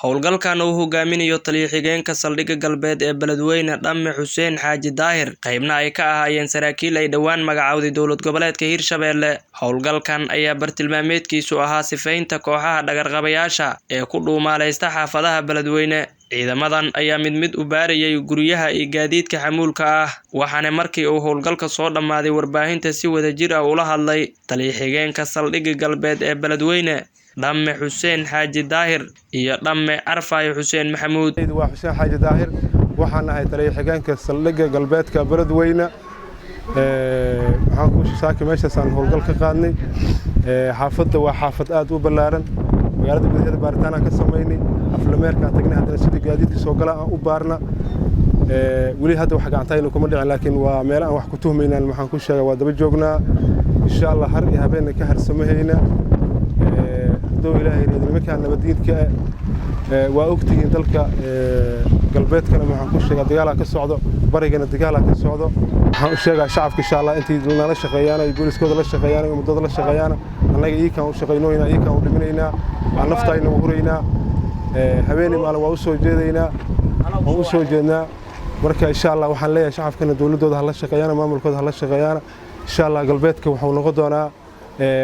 howlgalkan uu hogaaminayo taliye-xigeenka saldhigga galbeed ee Beledweyne Dhamme Xuseen Xaaji Daahir qaybna ay ka ahaayeen saraakiil ay dhawaan magacawday dowlad goboleedka Hirshabeelle. Howlgalkan ayaa bartilmaameedkiisu ahaa sifaynta kooxaha dhagarqabayaasha ee ku dhuumaaleysta xaafadaha Beledweyne. ciidamadan ayaa mid u baarayay guryaha iyo gaadiidka xamuulka ah, waxaana markii uu howlgalka soo dhamaaday warbaahinta si wadajir ah ula hadlay taliye-xigeenka saldhigga galbeed ee Beledweyne Dhamme Xuseen Xaaji Daahir iyo Dhamme Arfaayo Xuseen Maxamuud. waa Xuseen Xaaji Daahir waxaan ahay taliye-xigeenka saldhigga galbeedka Beledweyne. waxaan ku shaaki meeshaan howlgal ka qaadnay. xaafadda waa xaafad aad u ballaaran. magaalada gudaheeda baaritaan ka sameynay. aflameerka tagnay hadana sidii gaadiidka soo gala u baarna. wali hadda wax gacantayna kuma dhicin laakiin waa meel aan wax ku tuhmaynaan waxaan ku sheegay waa daba joognaa. insha Allah har iyo habeen ka harsamahayna. doo ilaahay nimanka nabadiinka waa ogtihiin dalka galbeedkana waxaan ku sheegay dagaal ka socdo barigana dagaal ka socdo. waxaan u sheegay shacabka insha Allah intii nala shaqeeyaan ay booliskooda la shaqeeyaan iyo mudada la shaqeeyaan annaga iikan u shaqeynooyina iikan u dhiminaynaa aan naftayna u horeynaa. habeenii maalin waa u soo jeedaynaa oo u soo jeednaa. marka insha Allah waxaan leeyahay shacabkana dawladooda la shaqeeyaan maamulkooda la shaqeeyaan. insha Allah galbeedka wuxuu noqon doonaa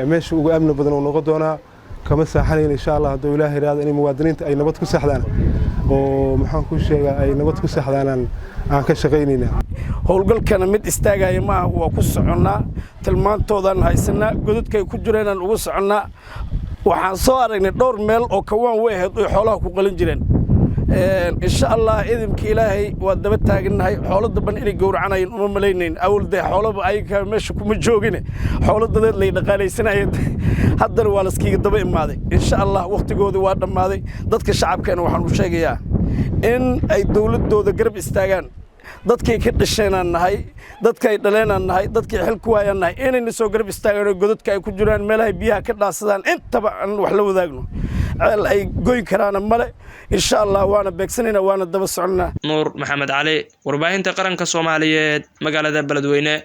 meesha ugu amni badan uu noqon doonaa. kama saaxanayn insha Allah haduu Ilaahay raado in muwaadiniinta ay nabad ku saxdaan oo maxaan ku sheegaa ay nabad ku saxdaan aan ka shaqeynayna. howlgalkana mid istaagaya ma waa ku soconaa tilmaantoodan haysanaa godadkay ku jireen ugu soconaa. waxaan soo aragnay dhowr meel oo kawaan weeheed oo xoolaha ku qalin jireen. insha Allah idinka Ilaahay waa daba taaganahay xoolada ban inay gowracanayeen uma maleyneen awalda xoolaba ay ka meesha kuma joogin xooladadeed lay dhaqaaleysanayeen haddana waa la iskiga daba imaaday. insha Allah waqtigooda waa dhamaaday. dadka shacabkana waxaan u sheegayaa in ay dawladooda garab istaagaan. dadkay ka dhasheenaan nahay dadkay dhaleenaan nahay dadkay xil ku waayaan nahay inayna soo garab istaagaan godadka ay ku jiraan meelaha biyaha ka dhaasadaan intaba aan wax la wadaagno ceel ay goyn karaan male. insha Allah waana beegsanayna waana daba soconaa. Nuur Maxamed Cali, warbaahinta qaranka Soomaaliyeed, magaalada Beledweyne.